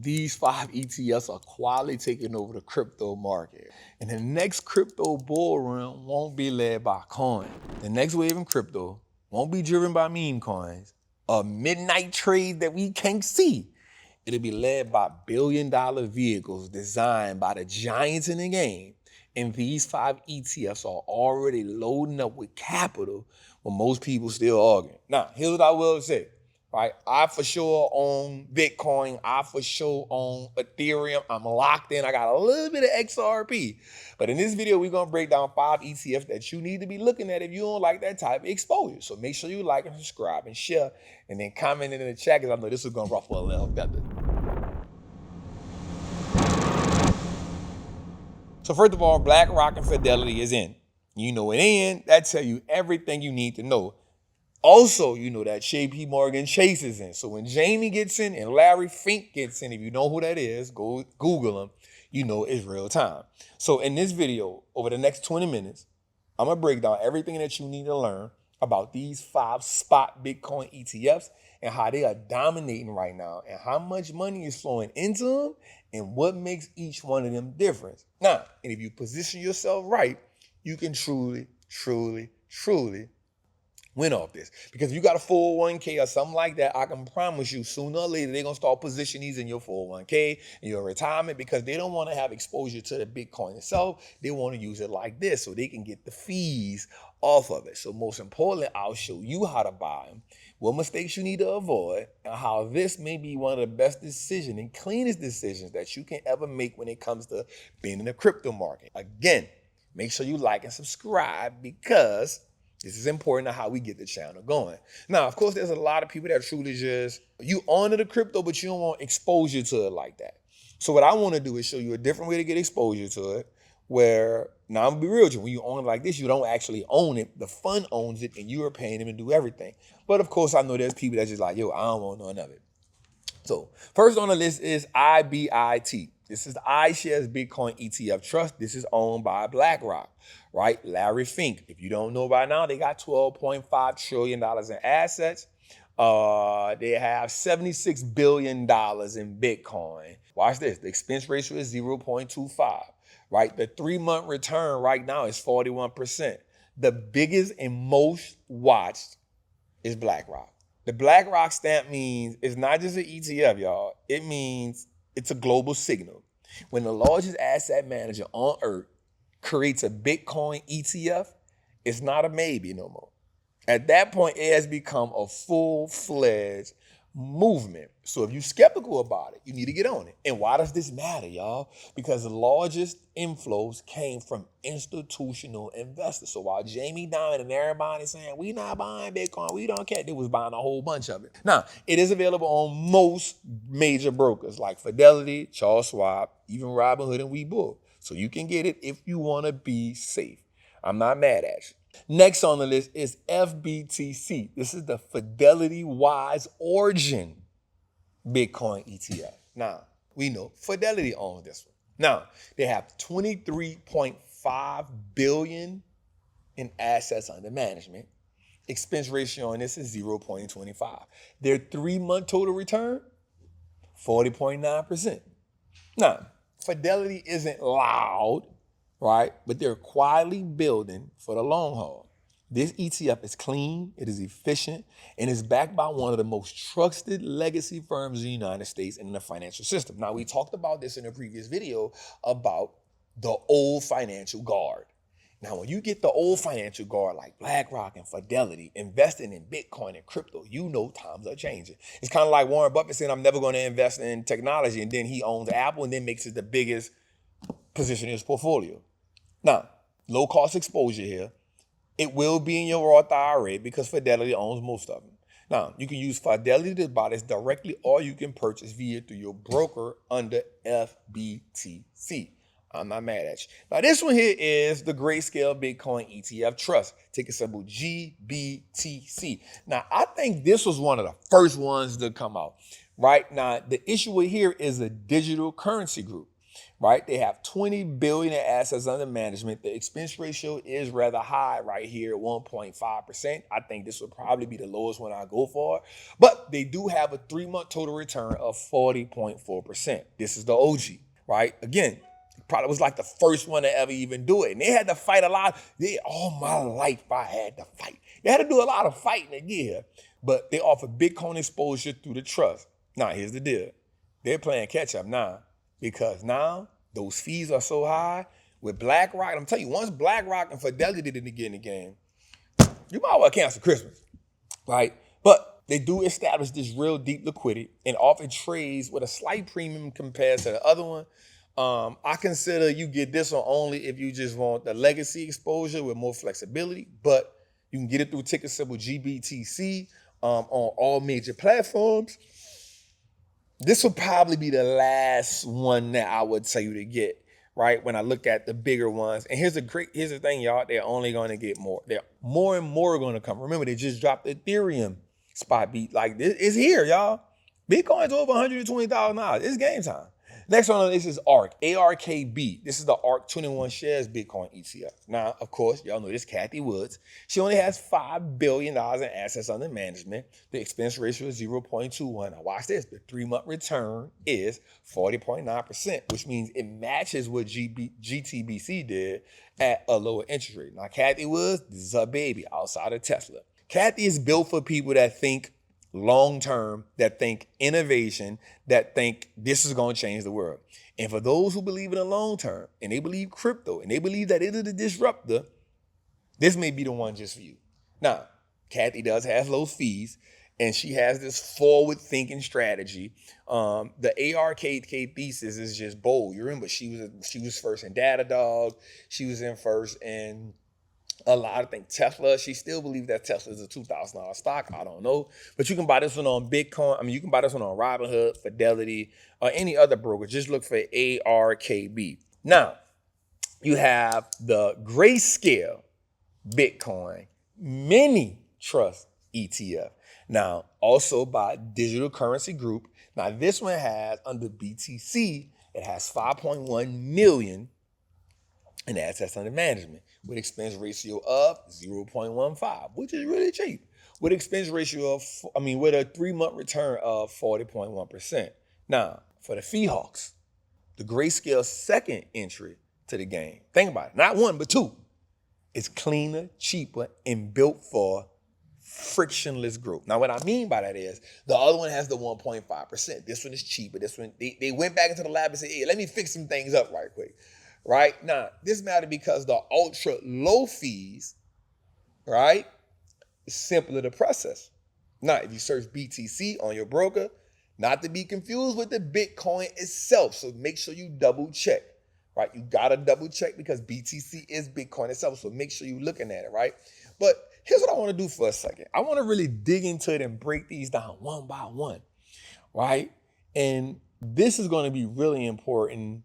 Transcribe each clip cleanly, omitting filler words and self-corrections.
these 5 ETFs are quietly taking over the crypto market. And the next crypto bull run won't be led by coin. The next wave in crypto won't be driven by meme coins or midnight trades that we can't see. It'll be led by billion-dollar vehicles designed by the giants in the game. And these 5 ETFs are already loading up with capital when most people still arguing. Now, here's what I will say. Right? I for sure own Bitcoin. I for sure own Ethereum. I'm locked in. I got a little bit of XRP. But in this video, we're going to break down 5 ETFs that you need to be looking at if you don't like that type of exposure. So make sure you like and subscribe and share, and then comment in the chat, because I know this is going to ruffle a little feather. So first of all, BlackRock and Fidelity is in. You know it in. That tell you everything you need to know. Also, you know that JP Morgan Chase is in. So when Jamie gets in and Larry Fink gets in, if you know who that is, go Google them. You know it's real time. So in this video, over the next 20 minutes, I'm going to break down everything that you need to learn about these 5 spot Bitcoin ETFs and how they are dominating right now and how much money is flowing into them and what makes each one of them different. Now, and if you position yourself right, you can truly win off this. Because if you got a 401k or something like that, I can promise you sooner or later they're going to start positioning these in your 401k, in your retirement, because they don't want to have exposure to the Bitcoin itself. They want to use it like this so they can get the fees off of it. So most importantly, I'll show you how to buy them, what mistakes you need to avoid, and how this may be one of the best decisions and cleanest decisions that you can ever make when it comes to being in the crypto market. Again, make sure you like and subscribe, because this is important to how we get the channel going. Now, of course, there's a lot of people that truly just, you honor the crypto, but you don't want exposure to it like that. So what I want to do is show you a different way to get exposure to it, where, now I'm going to be real with you, when you own it like this, you don't actually own it. The fund owns it, and you are paying them to do everything. But of course, I know there's people that's just like, yo, I don't want none of it. So first on the list is IBIT. This is the iShares Bitcoin ETF Trust. This is owned by BlackRock, right? Larry Fink. If you don't know by now, they got $12.5 trillion in assets. They have $76 billion in Bitcoin. Watch this. The expense ratio is 0.25, right? The 3-month return right now is 41%. The biggest and most watched is BlackRock. The BlackRock stamp means it's not just an ETF, y'all. It means it's a global signal. When the largest asset manager on earth creates a Bitcoin ETF, it's not a maybe no more. At that point, it has become a full-fledged movement. So if you're skeptical about it, you need to get on it. And why does this matter, y'all? Because the largest inflows came from institutional investors. So while Jamie Dimon and everybody is saying, we not buying Bitcoin, we don't care, they was buying a whole bunch of it. Now, it is available on most major brokers like Fidelity, Charles Schwab, even Robinhood and Webull. So you can get it if you want to be safe. I'm not mad at you. Next on the list is FBTC. This is the Fidelity Wise Origin Bitcoin ETF. Now, we know Fidelity owns this one. Now, they have $23.5 billion in assets under management. Expense ratio on this is 0.25. Their 3-month total return, 40.9%. Now, Fidelity isn't loud, right? But they're quietly building for the long haul. This ETF is clean, it is efficient, and is backed by one of the most trusted legacy firms in the United States and in the financial system. Now, we talked about this in a previous video about the old financial guard. Now, when you get the old financial guard like BlackRock and Fidelity investing in Bitcoin and crypto, you know times are changing. It's kind of like Warren Buffett saying, I'm never going to invest in technology, and then he owns Apple and then makes it the biggest position in his portfolio. Now, low cost exposure here. It will be in your Roth IRA because Fidelity owns most of them. Now, you can use Fidelity to buy this directly, or you can purchase via through your broker under FBTC. I'm not mad at you. Now, this one here is the Grayscale Bitcoin ETF Trust, ticker symbol GBTC. Now, I think this was one of the first ones to come out. Right now, the issue here is a digital currency group. right? They have 20 billion in assets under management. The expense ratio is rather high right here at 1.5%. I think this would probably be the lowest one I go for, but they do have a 3-month total return of 40.4%. This is the OG, right? Again, probably was like the first one to ever even do it. And they had to fight a lot. All my life I had to fight. They had to do a lot of fighting to get here. But they offer Bitcoin exposure through the trust. Now, here's the deal. They're playing catch up now because now those fees are so high with BlackRock. I'm telling you, once BlackRock and Fidelity didn't get in the game, you might well cancel Christmas, right? But they do establish this real deep liquidity and often trades with a slight premium compared to the other one. I consider you get this one only if you just want the legacy exposure with more flexibility, but you can get it through ticker symbol GBTC on all major platforms. This will probably be the last one that I would tell you to get, right? When I look at the bigger ones. And here's the thing, y'all. They're only going to get more. They're more and more going to come. Remember, they just dropped Ethereum spot beat. Like, it's here, y'all. Bitcoin's over $120,000. It's game time. Next one on this is ARK, ARKB. This is the ARK 21 shares Bitcoin ETF. Now, of course, y'all know this Cathie Woods. She only has $5 billion in assets under management. The expense ratio is 0.21. Now, watch this. The 3-month return is 40.9%, which means it matches what GTBC did at a lower interest rate. Now, Cathie Woods, this is her baby outside of Tesla. Cathie is built for people that think long-term, that think innovation, that think this is going to change the world. And for those who believe in the long-term, and they believe crypto, and they believe that it is a disruptor, this may be the one just for you. Now, Cathie does have low fees, and she has this forward-thinking strategy. The ARKB thesis is just bold. You remember, she was first in Datadog. She was in first in a lot of things. Tesla, she still believes that Tesla is a $2,000 stock. I don't know. But you can buy this one on Bitcoin. I mean, you can buy this one on Robinhood, Fidelity, or any other broker. Just look for ARKB. Now, you have the Grayscale Bitcoin Mini Trust ETF. Now, also by Digital Currency Group. Now, this one has, under BTC, it has 5.1 million in assets under management with expense ratio of 0.15, which is really cheap. With expense ratio of, with a 3-month return of 40.1%. Now, for the fee hawks, the Grayscale second entry to the game, think about it, not one, but two. It's cleaner, cheaper, and built for frictionless growth. Now, what I mean by that is the other one has the 1.5%. This one is cheaper. This one, they went back into the lab and said, hey, let me fix some things up right quick. Right? Now, this matters because the ultra low fees, right, is simpler to process. Now, if you search BTC on your broker, not to be confused with the Bitcoin itself. So make sure you double check, right? You got to double check because BTC is Bitcoin itself. So make sure you're looking at it, right? But here's what I want to do for a second. I want to really dig into it and break these down one by one, right? And this is going to be really important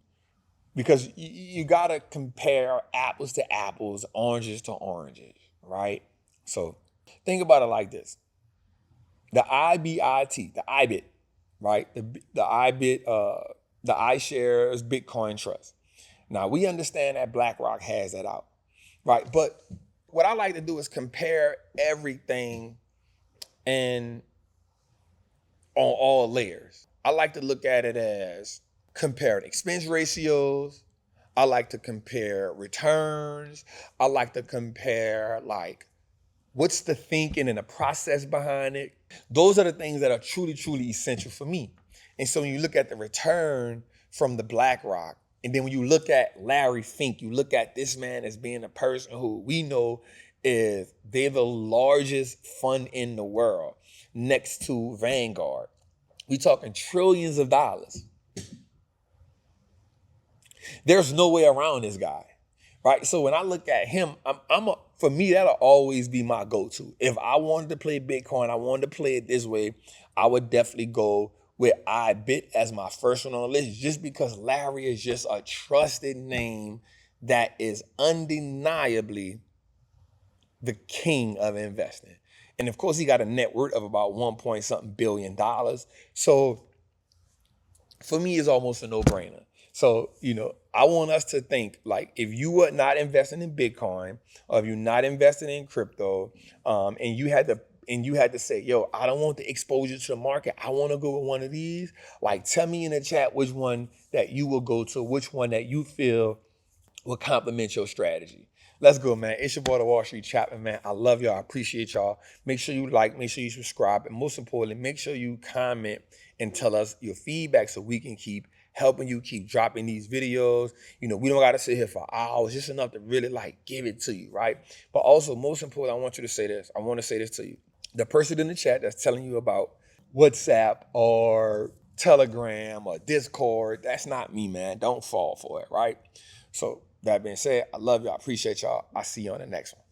because you got to compare apples to apples, oranges to oranges, right? So think about it like this. The IBIT, right? The iShares Bitcoin Trust. Now, we understand that BlackRock has that out, right? But what I like to do is compare everything and on all layers. I like to look at it as comparing expense ratios. I like to compare returns. I like to compare, like, what's the thinking and the process behind it. Those are the things that are truly, truly essential for me. And so when you look at the return from the BlackRock, and then when you look at Larry Fink, you look at this man as being a person who we know is, they're the largest fund in the world next to Vanguard. We talking trillions of dollars. There's no way around this guy, right? So when I look at him, for me, that'll always be my go-to. If I wanted to play Bitcoin, I wanted to play it this way, I would definitely go with IBIT as my first one on the list, just because Larry is just a trusted name that is undeniably the king of investing. And of course, he got a net worth of about 1-point-something billion. So for me, it's almost a no-brainer. So, I want us to think like if you were not investing in Bitcoin or if you're not investing in crypto, and you had to say, yo, I don't want the exposure to the market. I want to go with one of these. Like, tell me in the chat which one that you will go to, which one that you feel will complement your strategy. Let's go, man. It's your boy, the Wall Street Chapman, man. I love y'all. I appreciate y'all. Make sure you like, make sure you subscribe, and most importantly, make sure you comment and tell us your feedback so we can keep helping you keep dropping these videos. We don't got to sit here for hours, just enough to really like give it to you, right? But also, most important, I want you to say this. I want to say this to you. The person in the chat that's telling you about WhatsApp or Telegram or Discord, that's not me, man. Don't fall for it, right? So that being said, I love y'all. I appreciate y'all. I'll see you on the next one.